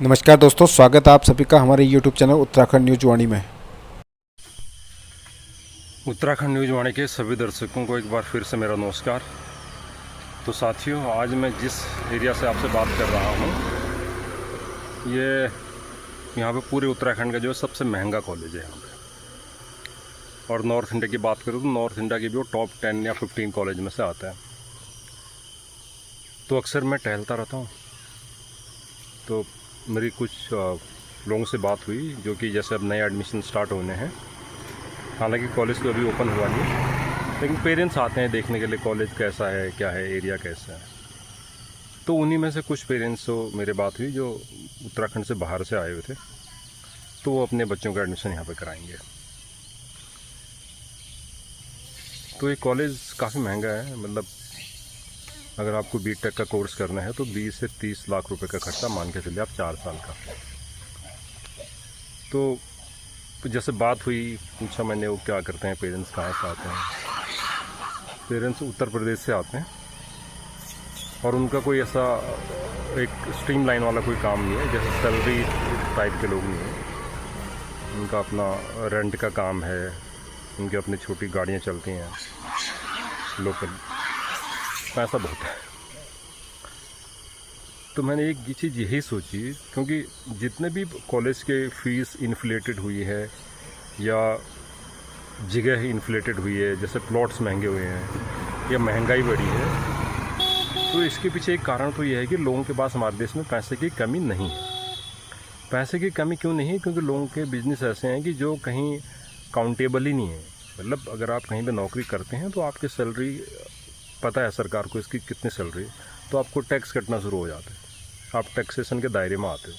नमस्कार दोस्तों, स्वागत है आप सभी का हमारे YouTube चैनल उत्तराखंड न्यूज वाणी में। उत्तराखंड न्यूज वाणी के सभी दर्शकों को एक बार फिर से मेरा नमस्कार। तो साथियों, आज मैं जिस एरिया से आपसे बात कर रहा हूँ, ये यहाँ पे पूरे उत्तराखंड का जो है सबसे महंगा कॉलेज है यहाँ पे। और नॉर्थ इंडिया की बात करूँ तो नॉर्थ इंडिया की भी वो टॉप 10 या 15 कॉलेज में से आता है। तो अक्सर मैं टहलता रहता हूँ, तो मेरी कुछ लोगों से बात हुई जो कि जैसे अब नए एडमिशन स्टार्ट होने हैं। हालांकि कॉलेज तो अभी ओपन हुआ नहीं, लेकिन पेरेंट्स आते हैं देखने के लिए कॉलेज कैसा है, क्या है, एरिया कैसा है। तो उन्हीं में से कुछ पेरेंट्स से मेरे बात हुई जो उत्तराखंड से बाहर से आए हुए थे, तो वो अपने बच्चों का एडमिशन यहाँ पे कराएंगे। तो ये कॉलेज काफ़ी महंगा है। मतलब अगर आपको बीटेक का कोर्स करना है तो 20 से 30 लाख रुपए का खर्चा मान के चलिए आप 4 साल का। तो जैसे बात हुई, पूछा मैंने वो क्या करते हैं, पेरेंट्स कहाँ से आते हैं। पेरेंट्स उत्तर प्रदेश से आते हैं और उनका कोई ऐसा एक स्ट्रीमलाइन वाला कोई काम नहीं है, जैसे सैलरी टाइप के लोग नहीं हैं। उनका अपना रेंट का काम है, उनकी अपनी छोटी गाड़ियाँ चलती हैं लोकल, पैसा बहुत है। तो मैंने एक चीज़ यही सोची, क्योंकि जितने भी कॉलेज के फीस इन्फ्लेटेड हुई है या जगह इन्फ्लेटेड हुई है, जैसे प्लॉट्स महंगे हुए हैं या महंगाई बढ़ी है, तो इसके पीछे एक कारण तो यह है कि लोगों के पास हमारे देश में पैसे की कमी नहीं है। पैसे की कमी क्यों नहीं है? क्योंकि लोगों के बिजनेस ऐसे हैं कि जो कहीं काउंटेबल ही नहीं है। मतलब अगर आप कहीं पे नौकरी करते हैं तो आपकी सैलरी पता है सरकार को इसकी कितनी सैलरी है, तो आपको टैक्स कटना शुरू हो जाता है, आप टैक्सेशन के दायरे में आते हो।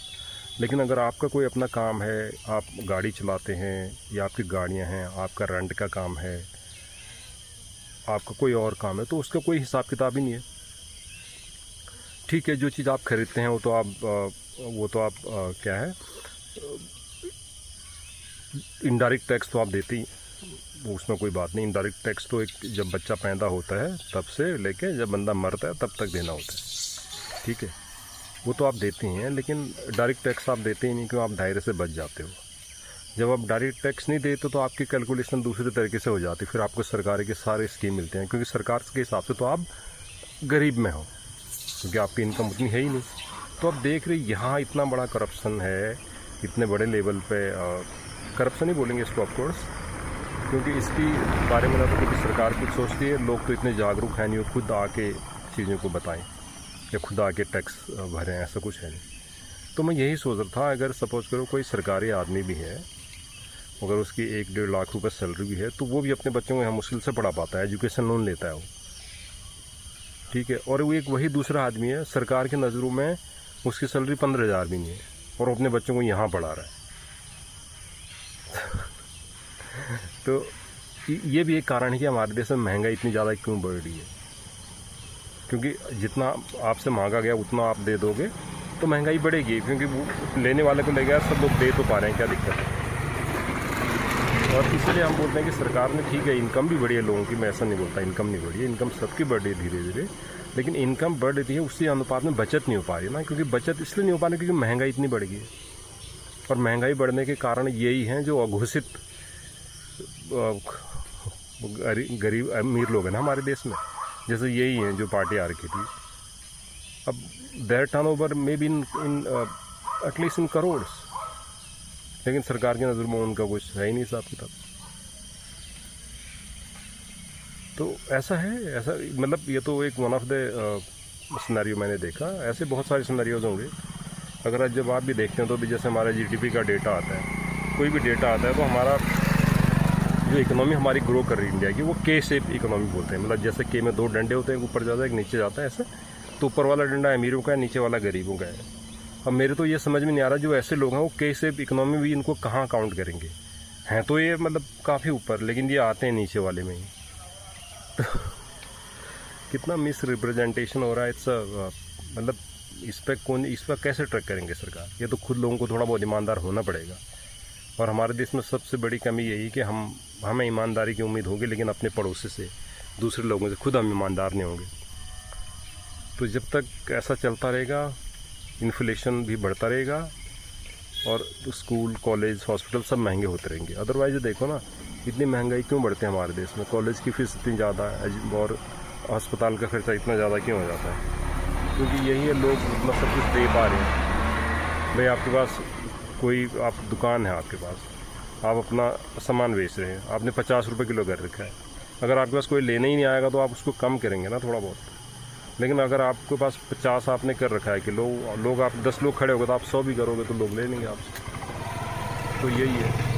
लेकिन अगर आपका कोई अपना काम है, आप गाड़ी चलाते हैं या आपकी गाड़ियां हैं, आपका रेंट का काम है, आपका कोई और काम है, तो उसका कोई हिसाब किताब ही नहीं है। ठीक है, जो चीज़ आप खरीदते हैं वो तो आप क्या है, इनडायरेक्ट टैक्स तो आप देते ही, उसमें कोई बात नहीं। इनडायरेक्ट टैक्स तो एक जब बच्चा पैदा होता है तब से लेके जब बंदा मरता है तब तक देना होता है। ठीक है, वो तो आप देते ही हैं, लेकिन डायरेक्ट टैक्स आप देते ही नहीं, क्यों? आप दायरे से बच जाते हो। जब आप डायरेक्ट टैक्स नहीं देते तो आपकी कैलकुलेशन दूसरे तरीके से हो जाती है, फिर आपको सरकार के सारे स्कीम मिलते हैं, क्योंकि सरकार के हिसाब से तो आप गरीब में हो, क्योंकि आपकी इनकम उतनी है ही नहीं। तो आप देख रहे यहाँ इतना बड़ा करप्शन है, इतने बड़े लेवल पे करप्शन ही बोलेंगे इसको ऑफकोर्स, क्योंकि इसकी बारे में ना तो क्योंकि सरकार कुछ सोचती है, लोग तो इतने जागरूक हैं नहीं, वो खुद आके चीज़ों को बताएं या खुद आके टैक्स भरें, ऐसा कुछ है नहीं। तो मैं यही सोच रहा था, अगर सपोज करो कोई सरकारी आदमी भी है, अगर उसकी 1-1.5 लाख रुपए सैलरी भी है, तो वो भी अपने बच्चों को यहाँ मुश्किल से पढ़ा पाता है, एजुकेशन लोन लेता है वो। ठीक है, और वो एक वही दूसरा आदमी है, सरकार की नज़रों में उसकी सैलरी 15,000 भी नहीं है और अपने बच्चों को यहाँ पढ़ा रहा है। तो ये भी एक कारण है कि हमारे देश में महंगाई इतनी ज़्यादा क्यों बढ़ रही है, क्योंकि जितना आपसे मांगा गया उतना आप दे दोगे तो महंगाई बढ़ेगी, क्योंकि वो लेने वाले को ले गया, सब लोग दे तो पा रहे हैं, क्या दिक्कत है। और इसलिए हम बोलते हैं कि सरकार ने, ठीक है इनकम भी बढ़ी है लोगों की, मैं ऐसा नहीं बोलता इनकम नहीं बढ़ी है, इनकम सबकी बढ़ रही है धीरे धीरे, लेकिन इनकम बढ़ रही है उसी अनुपात में बचत नहीं हो पा रही ना, क्योंकि बचत इसलिए नहीं हो पा रही क्योंकि महंगाई इतनी बढ़ गई है। और महंगाई बढ़ने के कारण यही हैं जो अघोषित गरीब अमीर लोग हैं ना हमारे देश में, जैसे यही हैं जो पार्टी आ रखी थी। अब their turnover may be in at least in crores, लेकिन सरकार की नज़र में उनका कुछ है ही नहीं हिसाब किताब। तो ऐसा है, ऐसा मतलब ये तो एक वन ऑफ द सिनेरियो मैंने देखा, ऐसे बहुत सारे सिनेरियोज होंगे। अगर जब आप भी देखते हैं तो भी जैसे हमारा जीडीपी का डेटा आता है, कोई भी डेटा आता है, तो हमारा जो इकोनॉमी हमारी ग्रो कर रही है इंडिया की, वो के शेप इकोनॉमी बोलते हैं। मतलब जैसे के में 2 डंडे होते हैं, एक ऊपर जाता है एक नीचे जाता है, ऐसे। तो ऊपर वाला डंडा अमीरों का है, नीचे वाला गरीबों का है। अब मेरे तो ये समझ में नहीं आ रहा, जो ऐसे लोग हैं वो के शेप इकोनॉमी भी इनको कहाँ काउंट करेंगे। हैं तो ये मतलब काफ़ी ऊपर, लेकिन ये आते हैं नीचे वाले में ही। तो कितना मिस रिप्रेजेंटेशन हो रहा है। इट्स मतलब इस पर कैसे ट्रैक करेंगे सरकार? ये तो खुद लोगों को थोड़ा बहुत ईमानदार होना पड़ेगा। और हमारे देश में सबसे बड़ी कमी यही कि हमें ईमानदारी की उम्मीद होगी, लेकिन अपने पड़ोसी से, दूसरे लोगों से खुद हम ईमानदार नहीं होंगे। तो जब तक ऐसा चलता रहेगा इन्फ्लेशन भी बढ़ता रहेगा और स्कूल कॉलेज हॉस्पिटल सब महंगे होते रहेंगे। अदरवाइज देखो ना, इतनी महंगाई क्यों बढ़ती है हमारे देश में, कॉलेज की फ़ीस इतनी ज़्यादा है और अस्पताल का खर्चा इतना ज़्यादा क्यों हो जाता है? क्योंकि यही है, लोग इतना सब कुछ दे पा रहे हैं। भाई आपके पास कोई आप दुकान है, आपके पास आप अपना सामान बेच रहे हैं, आपने 50 रुपये किलो कर रखा है। अगर आपके पास कोई लेने ही नहीं आएगा तो आप उसको कम करेंगे ना थोड़ा बहुत। लेकिन अगर आपके पास 50 आपने कर रखा है किलो, लोग आप 10 लोग खड़े हो गए तो आप 100 भी करोगे तो लोग ले लेंगे आपसे। तो यही है।